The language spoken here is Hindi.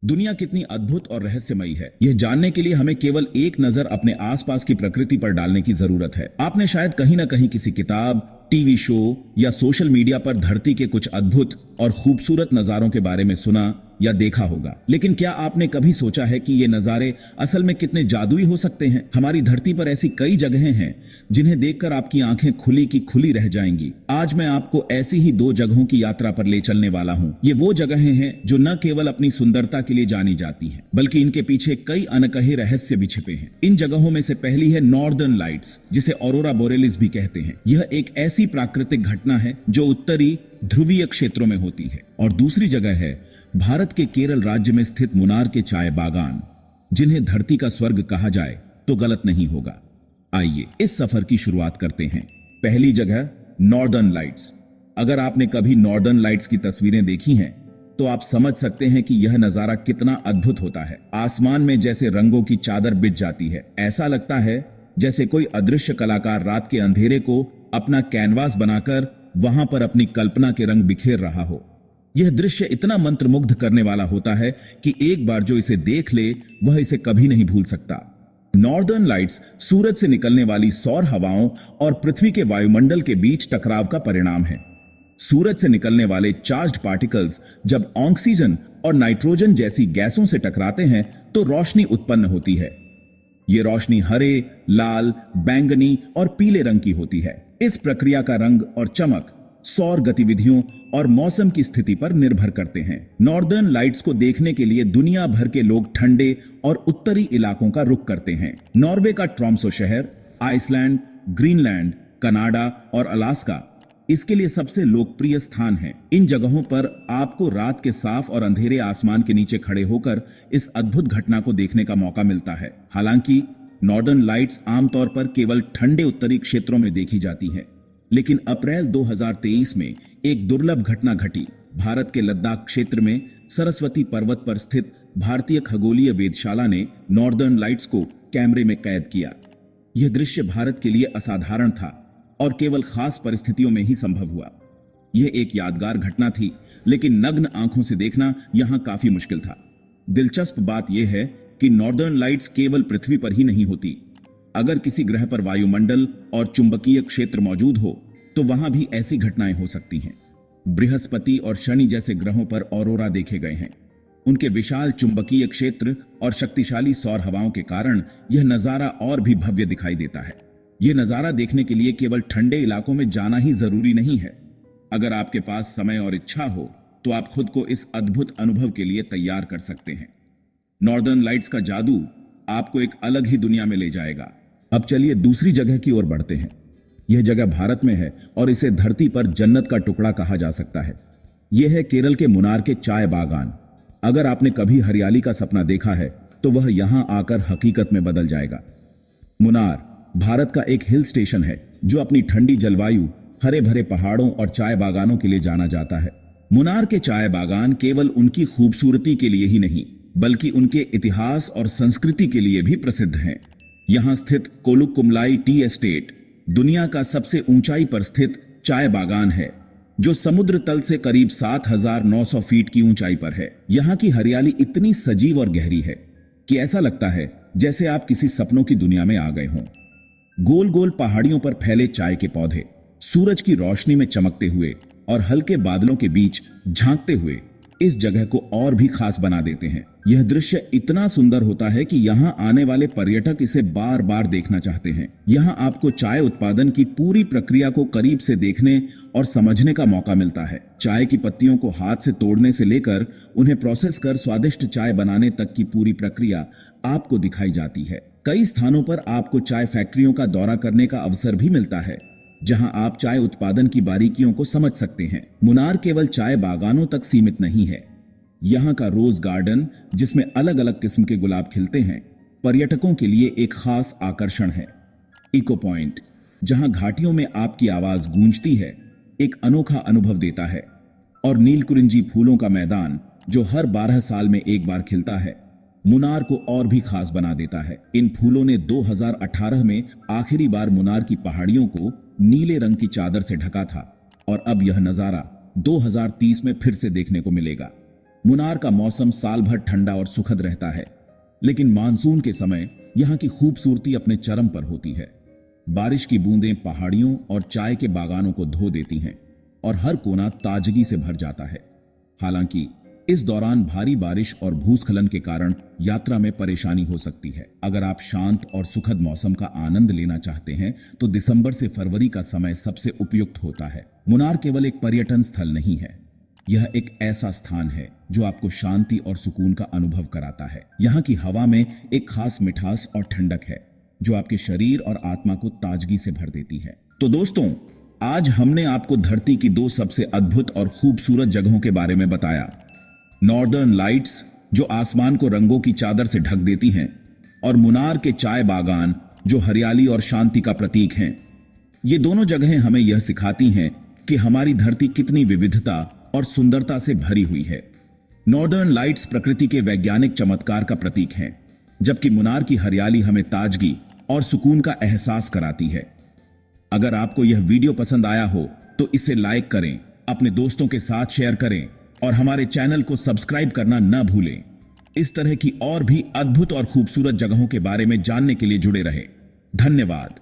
दुनिया कितनी अद्भुत और रहस्यमयी है, यह जानने के लिए हमें केवल एक नजर अपने आसपास की प्रकृति पर डालने की जरूरत है। आपने शायद कहीं ना कहीं किसी किताब, टीवी शो या सोशल मीडिया पर धरती के कुछ अद्भुत और खूबसूरत नजारों के बारे में सुना या देखा होगा, लेकिन क्या आपने कभी सोचा है कि ये नजारे असल में कितने जादुई हो सकते हैं? हमारी धरती पर ऐसी कई जगहें हैं जिन्हें देखकर आपकी आंखें खुली की खुली रह जाएंगी। आज मैं आपको ऐसी ही 2 जगहों की यात्रा पर ले चलने वाला हूं। ये वो जगहें हैं जो न केवल अपनी सुंदरता के लिए जानी जाती हैं, बल्कि इनके पीछे कई अनकहे रहस्य भी छिपे हैं। इन जगहों में से पहली है नॉर्दर्न लाइट्स, जिसे ऑरोरा बोरेलिस भी कहते हैं। यह एक ऐसी प्राकृतिक घटना है जो उत्तरी ध्रुवीय क्षेत्रों में होती है। और दूसरी जगह है भारत के केरल राज्य में स्थित मुनार के चाय बागान, जिन्हें धरती का स्वर्ग कहा जाए तो गलत नहीं होगा। आइए इस सफर की शुरुआत करते हैं। पहली जगह नॉर्दर्न लाइट्स। अगर आपने कभी नॉर्दर्न लाइट्स की तस्वीरें देखी हैं तो आप समझ सकते हैं कि यह नजारा कितना अद्भुत होता है। आसमान में जैसे रंगों की चादर बिछ जाती है। ऐसा लगता है जैसे कोई अदृश्य कलाकार रात के अंधेरे को अपना कैनवास बनाकर वहां पर अपनी कल्पना के रंग बिखेर रहा हो। यह दृश्य इतना मंत्रमुग्ध करने वाला होता है कि एक बार जो इसे देख ले वह इसे कभी नहीं भूल सकता। नॉर्दर्न लाइट्स सूरज से निकलने वाली सौर हवाओं और पृथ्वी के वायुमंडल के बीच टकराव का परिणाम है। सूरज से निकलने वाले चार्ज्ड पार्टिकल्स जब ऑक्सीजन और नाइट्रोजन जैसी गैसों से टकराते हैं तो रोशनी उत्पन्न होती है। यह रोशनी हरे, लाल, बैंगनी और पीले रंग की होती है। इस प्रक्रिया का रंग और चमक सौर गतिविधियों और मौसम की स्थिति पर निर्भर करते हैं। नॉर्दर्न लाइट्स को देखने के लिए दुनिया भर के लोग ठंडे और उत्तरी इलाकों का रुख करते हैं। नॉर्वे का ट्रोम्सो शहर, आइसलैंड, ग्रीनलैंड, कनाडा और अलास्का इसके लिए सबसे लोकप्रिय स्थान हैं। इन जगहों पर आपको रात के साफ और अंधेरे आसमान के नीचे खड़े होकर इस अद्भुत घटना को देखने का मौका मिलता है। हालांकि नॉर्दर्न लाइट्स आमतौर पर केवल ठंडे उत्तरी क्षेत्रों में देखी जाती हैं, लेकिन अप्रैल 2023 में एक दुर्लभ घटना घटी। भारत के लद्दाख क्षेत्र में सरस्वती पर्वत पर स्थित भारतीय खगोलीय वेधशाला ने नॉर्दर्न लाइट्स को कैमरे में कैद किया। यह दृश्य भारत के लिए असाधारण था और केवल खास परिस्थितियों में ही संभव हुआ। यह एक यादगार घटना थी, लेकिन नग्न आंखों से देखना यहां काफी मुश्किल था। दिलचस्प बात यह है कि नॉर्दर्न लाइट्स केवल पृथ्वी पर ही नहीं होती। अगर किसी ग्रह पर वायुमंडल और चुंबकीय क्षेत्र मौजूद हो तो वहां भी ऐसी घटनाएं हो सकती हैं। बृहस्पति और शनि जैसे ग्रहों पर ऑरोरा देखे गए हैं। उनके विशाल चुंबकीय क्षेत्र और शक्तिशाली सौर हवाओं के कारण यह नजारा और भी भव्य दिखाई देता है। यह नजारा देखने के लिए केवल ठंडे इलाकों में जाना ही जरूरी नहीं है। अगर आपके पास समय और इच्छा हो तो आप खुद को इस अद्भुत अनुभव के लिए तैयार कर सकते हैं। नॉर्दर्न लाइट्स का जादू आपको एक अलग ही दुनिया में ले जाएगा। अब चलिए दूसरी जगह की ओर बढ़ते हैं। यह जगह भारत में है और इसे धरती पर जन्नत का टुकड़ा कहा जा सकता है। यह है केरल के मुनार के चाय बागान। अगर आपने कभी हरियाली का सपना देखा है तो वह यहां आकर हकीकत में बदल जाएगा। मुनार भारत का एक हिल स्टेशन है जो अपनी ठंडी जलवायु, हरे भरे पहाड़ों और चाय बागानों के लिए जाना जाता है। मुनार के चाय बागान केवल उनकी खूबसूरती के लिए ही नहीं, बल्कि उनके इतिहास और संस्कृति के लिए भी प्रसिद्ध हैं। यहां स्थित कोलुकुमलाई टी एस्टेट दुनिया का सबसे ऊंचाई पर स्थित चाय बागान है, जो समुद्र तल से करीब 7,900 फीट की ऊंचाई पर है। यहाँ की हरियाली इतनी सजीव और गहरी है कि ऐसा लगता है जैसे आप किसी सपनों की दुनिया में आ गए हों। गोल गोल पहाड़ियों पर फैले चाय के पौधे सूरज की रोशनी में चमकते हुए और हल्के बादलों के बीच झांकते हुए इस जगह को और भी खास बना देते हैं। यह दृश्य इतना सुंदर होता है कि यहाँ आने वाले पर्यटक इसे बार बार देखना चाहते हैं। यहाँ आपको चाय उत्पादन की पूरी प्रक्रिया को करीब से देखने और समझने का मौका मिलता है। चाय की पत्तियों को हाथ से तोड़ने से लेकर उन्हें प्रोसेस कर स्वादिष्ट चाय बनाने तक की पूरी प्रक्रिया आपको दिखाई जाती है। कई स्थानों पर आपको चाय फैक्ट्रियों का दौरा करने का अवसर भी मिलता है, जहां आप चाय उत्पादन की बारीकियों को समझ सकते हैं। मुनार केवल चाय बागानों तक सीमित नहीं है। यहाँ का रोज गार्डन, जिसमें अलग अलग किस्म के गुलाब खिलते हैं, पर्यटकों के लिए एक खास आकर्षण है। इको पॉइंट, जहां घाटियों में आपकी आवाज गूंजती है, एक अनोखा अनुभव देता है। और नीलकुरिंजी फूलों का मैदान, जो हर 12 साल में एक बार खिलता है, मुनार को और भी खास बना देता है। इन फूलों ने 2018 में आखिरी बार मुनार की पहाड़ियों को नीले रंग की चादर से ढका था और अब यह नजारा 2030 में फिर से देखने को मिलेगा। मुनार का मौसम साल भर ठंडा और सुखद रहता है, लेकिन मानसून के समय यहाँ की खूबसूरती अपने चरम पर होती है। बारिश की बूंदें पहाड़ियों और चाय के बागानों को धो देती हैं और हर कोना ताजगी से भर जाता है। हालांकि इस दौरान भारी बारिश और भूस्खलन के कारण यात्रा में परेशानी हो सकती है। अगर आप शांत और सुखद मौसम का आनंद लेना चाहते हैं तो दिसंबर से फरवरी का समय सबसे उपयुक्त होता है। मुनार केवल एक पर्यटन स्थल नहीं है, यह एक ऐसा स्थान है जो आपको शांति और सुकून का अनुभव कराता है। यहाँ की हवा में एक खास मिठास और ठंडक है जो आपके शरीर और आत्मा को ताजगी से भर देती है। तो दोस्तों, आज हमने आपको धरती की 2 सबसे अद्भुत और खूबसूरत जगहों के बारे में बताया। नॉर्दर्न लाइट्स जो आसमान को रंगों की चादर से ढक देती हैं, और मुनार के चाय बागान जो हरियाली और शांति का प्रतीक हैं। ये दोनों जगहें हमें यह सिखाती हैं कि हमारी धरती कितनी विविधता और सुंदरता से भरी हुई है। नॉर्दर्न लाइट्स प्रकृति के वैज्ञानिक चमत्कार का प्रतीक हैं, जबकि मुनार की हरियाली हमें ताजगी और सुकून का एहसास कराती है। अगर आपको यह वीडियो पसंद आया हो तो इसे लाइक करें, अपने दोस्तों के साथ शेयर करें और हमारे चैनल को सब्सक्राइब करना न भूलें। इस तरह की और भी अद्भुत और खूबसूरत जगहों के बारे में जानने के लिए जुड़े रहें। धन्यवाद।